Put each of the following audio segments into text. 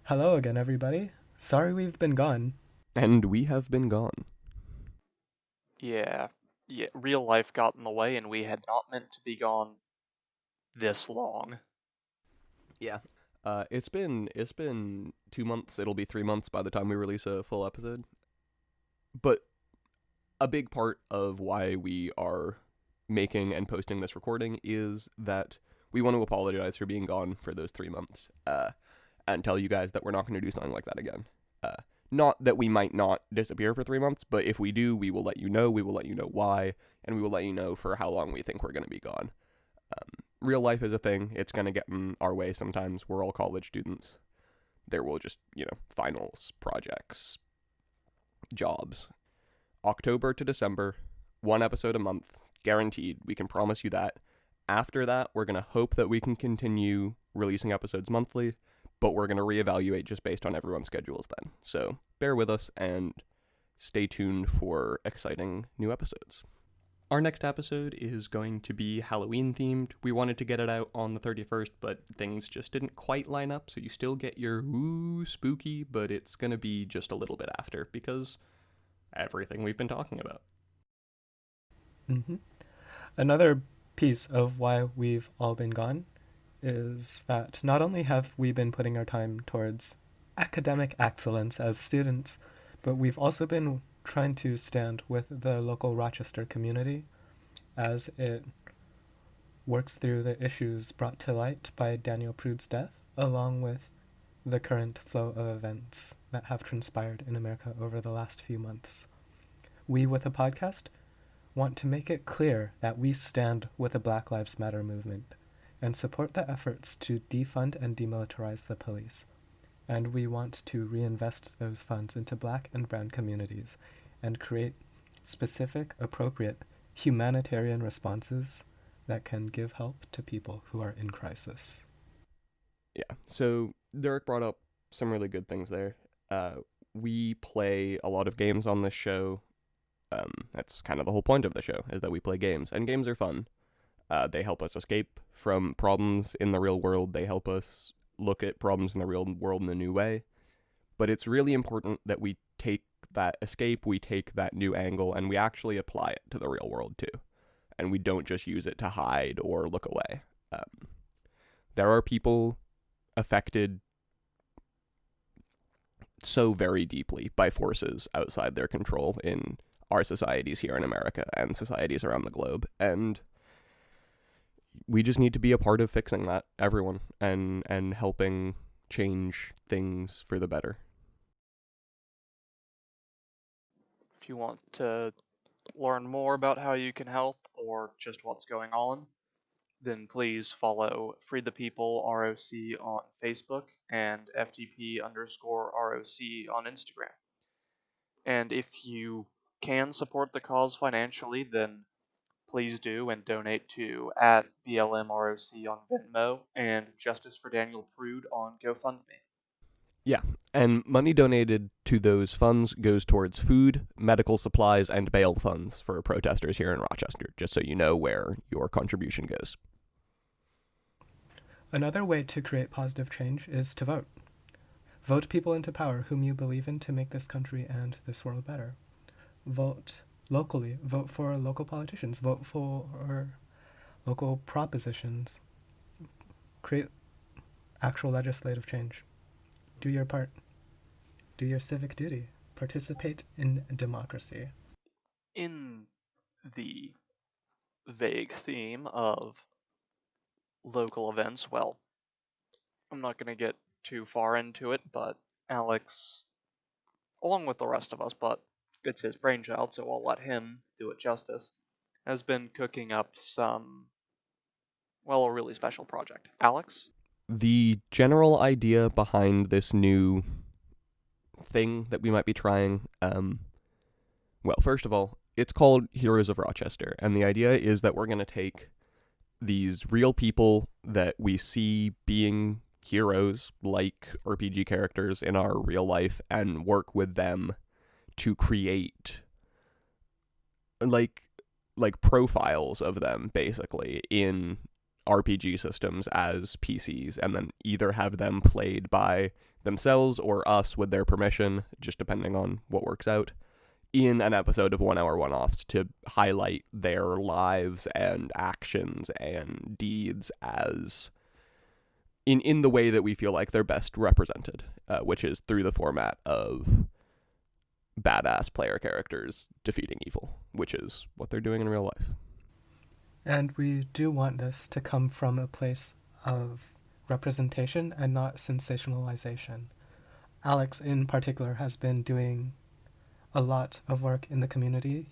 Hello again, everybody. Sorry we've been gone. And we have been gone. Yeah, real life got in the way, and we had not meant to be gone this long. Yeah. It's been 2 months. It'll be 3 months by the time we release a full episode. But a big part of why we are making and posting this recording is that we want to apologize for being gone for those 3 months, and tell you guys that we're not going to do something like that again. Uh, Not that we might not disappear for 3 months, but if we do, we will let you know. We will let you know why, and we will let you know for how long we think we're going to be gone. Real life is a thing. It's going to get in our way sometimes. We're all college students. There will just, finals, projects, jobs. October to December, one episode a month, guaranteed. We can promise you that. After that, we're going to hope that we can continue releasing episodes monthly, but we're going to reevaluate just based on everyone's schedules then. So bear with us and stay tuned for exciting new episodes. Our next episode is going to be Halloween themed. We wanted to get it out on the 31st, but things just didn't quite line up, so you still get your ooh spooky, but it's going to be just a little bit after because everything we've been talking about. hmm Another piece of why we've all been gone is that not only have we been putting our time towards academic excellence as students, but we've also been trying to stand with the local Rochester community as it works through the issues brought to light by Daniel Prude's death, along with the current flow of events that have transpired in America over the last few months. We, with a podcast, want to make it clear that we stand with the Black Lives Matter movement and support the efforts to defund and demilitarize the police. And we want to reinvest those funds into Black and Brown communities and create specific, appropriate humanitarian responses that can give help to people who are in crisis. Yeah, so Derek brought up some really good things there. We play a lot of games on this show. That's kind of the whole point of the show, is that we play games, and games are fun. They help us escape from problems in the real world. They help us look at problems in the real world in a new way. But it's really important that we take that escape, we take that new angle, and we actually apply it to the real world too. And we don't just use it to hide or look away. There are people affected so very deeply by forces outside their control in our societies here in America and societies around the globe. And we just need to be a part of fixing that, everyone, and helping change things for the better. If you want to learn more about how you can help or just what's going on, then please follow Free the People ROC on Facebook and FTP_ROC on Instagram. And if you can support the cause financially, then please do and donate to at BLMROC on Venmo and Justice for Daniel Prude on GoFundMe. Yeah, and money donated to those funds goes towards food, medical supplies, and bail funds for protesters here in Rochester, just so you know where your contribution goes. Another way to create positive change is to vote. Vote people into power whom you believe in to make this country and this world better. Vote locally. Vote for local politicians. Vote for local propositions. Create actual legislative change. Do your part. Do your civic duty. Participate in democracy. In the vague theme of local events, well, I'm not going to get too far into it, but Alex, along with the rest of us, but it's his brainchild, so I'll let him do it justice, has been cooking up a really special project. Alex? The general idea behind this new thing that we might be trying, well, first of all, it's called Heroes of Rochester, and the idea is that we're going to take these real people that we see being heroes, like RPG characters in our real life, and work with them to create like profiles of them basically in RPG systems as PCs, and then either have them played by themselves or us with their permission, just depending on what works out, in an episode of 1 Hour One-Offs to highlight their lives and actions and deeds as in the way that we feel like they're best represented, which is through the format of badass player characters defeating evil, which is what they're doing in real life. And we do want this to come from a place of representation and not sensationalization. Alex, in particular, has been doing a lot of work in the community,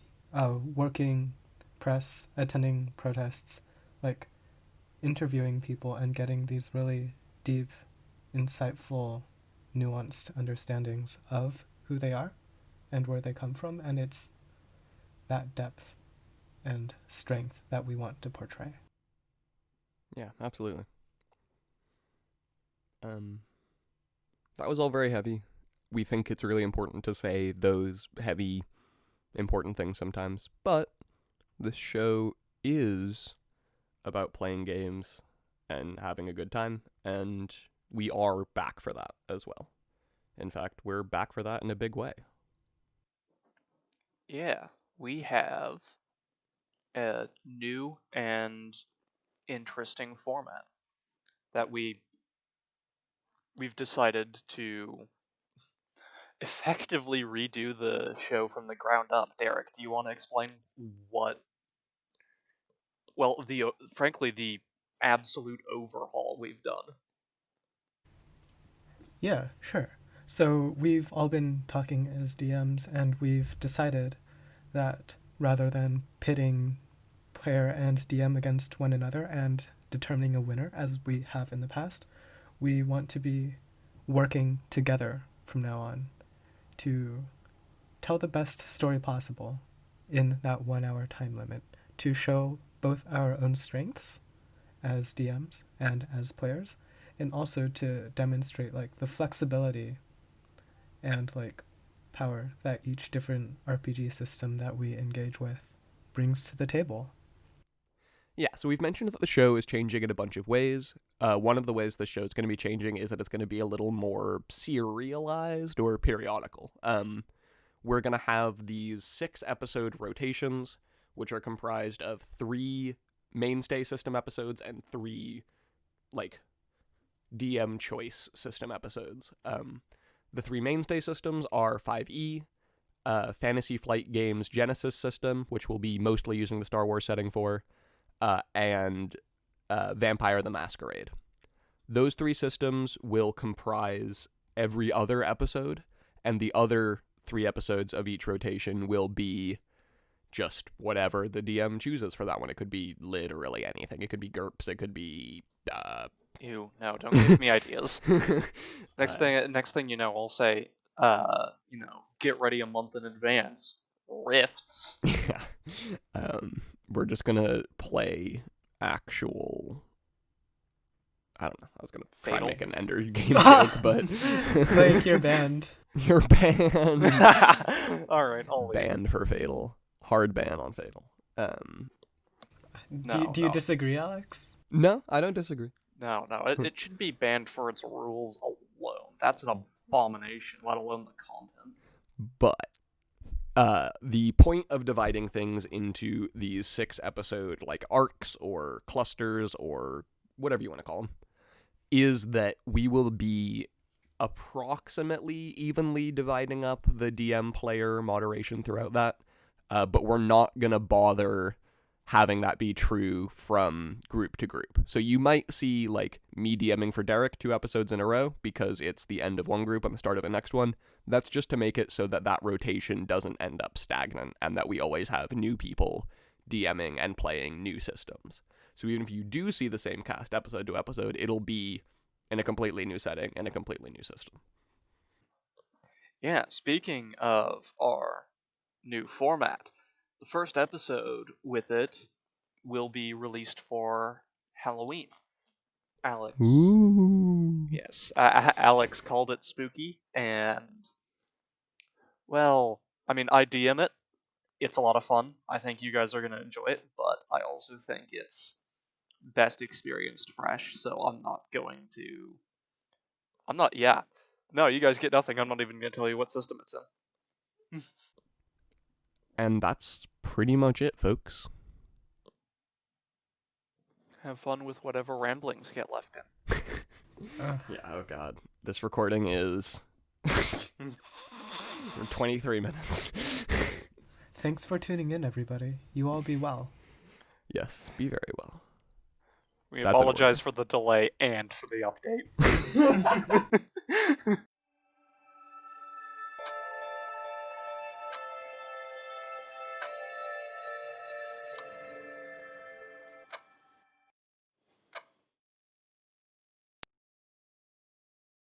working press, attending protests, like interviewing people and getting these really deep, insightful, nuanced understandings of who they are and where they come from. And it's that depth and strength that we want to portray. Yeah, absolutely. That was all very heavy. We think it's really important to say those heavy, important things sometimes, but this show is about playing games and having a good time, and we are back for that as well. In fact, we're back for that in a big way. Yeah, we have a new and interesting format that we've decided to effectively redo the show from the ground up. Derek, do you want to explain what? Well, frankly, the absolute overhaul we've done. Yeah, sure. So we've all been talking as DMs, and we've decided that rather than pitting player and DM against one another and determining a winner, as we have in the past, we want to be working together from now on to tell the best story possible in that 1 hour time limit, to show both our own strengths as DMs and as players, and also to demonstrate like the flexibility and like power that each different RPG system that we engage with brings to the table. Yeah, so we've mentioned that the show is changing in a bunch of ways. One of the ways the show's going to be changing is that it's going to be a little more serialized or periodical. We're going to have these 6-episode rotations, which are comprised of 3 mainstay system episodes and 3, like, DM choice system episodes. The 3 mainstay systems are 5e, Fantasy Flight Games Genesis system, which we'll be mostly using the Star Wars setting for, and Vampire the Masquerade. Those 3 systems will comprise every other episode, and the other 3 episodes of each rotation will be just whatever the DM chooses for that one. It could be literally anything. It could be GURPS. It could be... Ew, no, don't give me ideas. Next thing you know, I'll say, get ready a month in advance. Rifts. Yeah. We're just gonna play actual... I don't know. I was gonna try to make an Ender game joke, but... Like your band. Your band. Alright, I'll leave. Banned for Fatal. Hard ban on Fatal. Do you disagree, Alex? No, I don't disagree. No, it should be banned for its rules alone. That's an abomination, let alone the content. But the point of dividing things into these 6-episode like arcs or clusters or whatever you want to call them is that we will be approximately evenly dividing up the DM player moderation throughout that, but we're not going to bother having that be true from group to group. So you might see like me DMing for Derek 2 episodes in a row because it's the end of one group and the start of the next one. That's just to make it so that that rotation doesn't end up stagnant and that we always have new people DMing and playing new systems. So even if you do see the same cast episode to episode, it'll be in a completely new setting and a completely new system. Yeah, speaking of our new format, the first episode with it will be released for Halloween. Alex. Ooh. Yes, Alex called it spooky, and well, I mean, I DM it. It's a lot of fun. I think you guys are gonna enjoy it, but I also think it's best experienced fresh, so I'm not going to. I'm not. Yeah. No, you guys get nothing. I'm not even going to tell you what system it's in. And that's pretty much it, folks. Have fun with whatever ramblings get left in. Yeah, oh god. This recording is 23 minutes. Thanks for tuning in, everybody. You all be well. Yes, be very well. We That's in order. apologize for the delay and for the update.